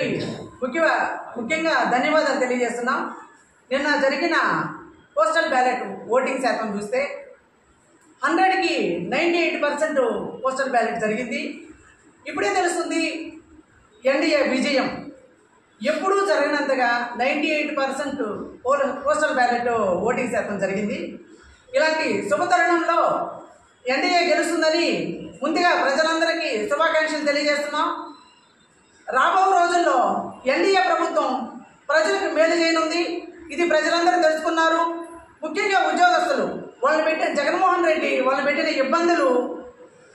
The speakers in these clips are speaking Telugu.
ప్రజలకి ముఖ్యంగా ధన్యవాదాలు తెలియజేస్తున్నాం. నిన్న జరిగిన పోస్టల్ బ్యాలెట్ ఓటింగ్ శాతం చూస్తే 100కి 98% పోస్టల్ బ్యాలెట్ జరిగింది. ఇప్పుడే తెలుస్తుంది ఎన్డీఏ విజయం. ఎప్పుడూ జరగనంతగా 98% పోస్టల్ బ్యాలెట్ ఓటింగ్ శాతం జరిగింది. ఇలాంటి శుభతరుణంలో ఎన్డీఏ గెలుస్తుందని ముందుగా ప్రజలందరికీ శుభాకాంక్షలు తెలియజేస్తున్నాం. రాబో రోజుల్లో ఎన్డీఏ ప్రభుత్వం ప్రజలకు మేలు చేయనుంది. ఇది ప్రజలందరూ తెలుసుకున్నారు. ముఖ్యంగా ఉద్యోగస్తులు వాళ్ళు పెట్టిన జగన్మోహన్ రెడ్డి వాళ్ళు పెట్టిన ఇబ్బందులు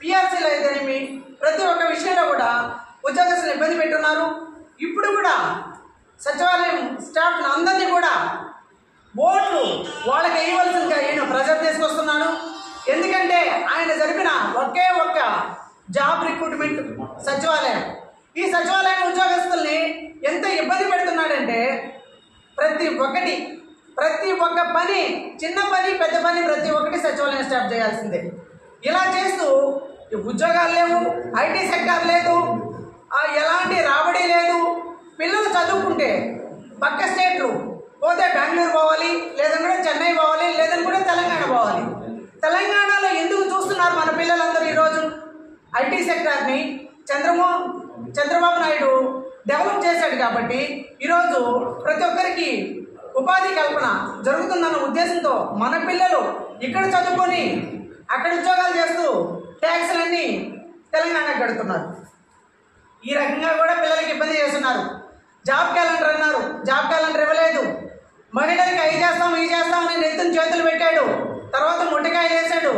పిఆర్సీలు అయితేనేమి ప్రతి ఒక్క విషయంలో కూడా ఉద్యోగస్తులు ఇబ్బంది పెట్టున్నారు. ఇప్పుడు కూడా సచివాలయం స్టాఫ్ అందరినీ కూడా ఓట్లు వాళ్ళకి వేయవలసిందిగా ఈయన ప్రెజర్ తీసుకొస్తున్నాడు. ఎందుకంటే ఆయన జరిపిన ఒకే ఒక్క జాబ్ రిక్రూట్మెంట్ సచివాలయం. ఈ సచివాలయం ఉద్యోగస్తుల్ని ఎంత ఇబ్బంది పెడుతున్నాడంటే ప్రతి ఒక్క పని, చిన్న పని పెద్ద పని ప్రతి ఒక్కటి సచివాలయం స్టాఫ్ చేయాల్సిందే. ఇలా చేస్తూ ఉద్యోగాలు లేవు, ఐటీ సెక్టార్ లేదు, ఎలాంటి రాబడి లేదు. పిల్లలు చదువుకుంటే పక్క స్టేట్లు పోతే బెంగళూరు పోవాలి, లేదంటే చెన్నై పోవాలి, లేదంటే తెలంగాణ పోవాలి. తెలంగాణలో ఎందుకు చూస్తున్నారు మన పిల్లలందరూ? ఈరోజు ఐటీ సెక్టార్ని చంద్రబాబు నాయుడు డెవలప్ చేశాడు కాబట్టి ఈరోజు ప్రతి ఒక్కరికి ఉపాధి కల్పన జరుగుతుందన్న ఉద్దేశంతో మన పిల్లలు ఇక్కడ చదువుకొని అక్కడ ఉద్యోగాలు చేస్తూ ట్యాక్సులన్నీ తెలంగాణకు కడుతున్నారు. ఈ రకంగా కూడా పిల్లలకి ఇబ్బంది చేస్తున్నారు. జాబ్ క్యాలెండర్ అన్నారు, జాబ్ క్యాలెండర్ ఇవ్వలేదు. మహిళలకి అవి చేస్తామని నెత్తుని చేతులు పెట్టాడు, తర్వాత ముట్టకాయలు వేశాడు.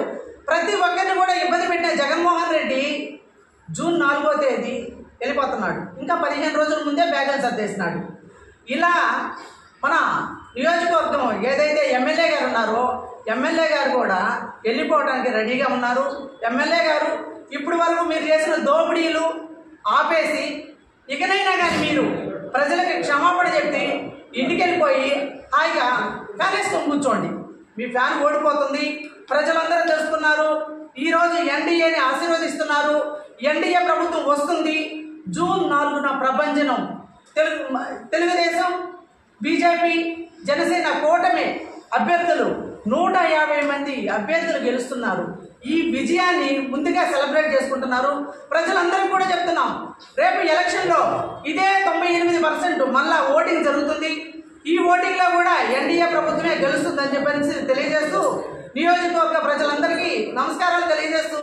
ప్రతి ఒక్కరిని కూడా ఇబ్బంది పెట్టిన జగన్మోహన్ రెడ్డి జూన్ 4వ తేదీ వెళ్ళిపోతున్నాడు. ఇంకా 15 రోజుల ముందే బ్యాగులు సర్దేసినాడు. ఇలా మన నియోజకవర్గం ఏదైతే ఎమ్మెల్యే గారు ఉన్నారో ఎమ్మెల్యే గారు కూడా వెళ్ళిపోవడానికి రెడీగా ఉన్నారు. ఎమ్మెల్యే గారు ఇప్పుడు వరకు మీరు చేసిన దోపిడీలు ఆపేసి ఇకనైనా కానీ మీరు ప్రజలకు క్షమాపణ చెప్పి ఇంటికి వెళ్ళిపోయి హాయిగా కాలేసుకొని కూర్చోండి. మీ ఫ్యాన్ ఓడిపోతుంది. ప్రజలందరూ తెలుసుకున్నారు. ఈరోజు ఎన్డీఏని ఆశీర్వదిస్తున్నారు. ఎన్డీఏ ప్రభుత్వం వస్తుంది. జూన్ 4న ప్రభంజనం. తెలుగుదేశం, బీజేపీ, జనసేన కూటమి అభ్యర్థులు 150 మంది అభ్యర్థులు గెలుస్తున్నారు. ఈ విజయాన్ని ముందుగా సెలబ్రేట్ చేసుకుంటున్నారు. ప్రజలందరికీ కూడా చెప్తున్నాం, రేపు ఎలక్షన్లో ఇదే 98% మళ్ళా ఓటింగ్ జరుగుతుంది. ఈ ఓటింగ్లో కూడా ఎన్డీఏ ప్రభుత్వమే గెలుస్తుందని చెప్పి తెలియజేస్తూ నియోజకవర్గ ప్రజలందరికీ నమస్కారాలు తెలియజేస్తూ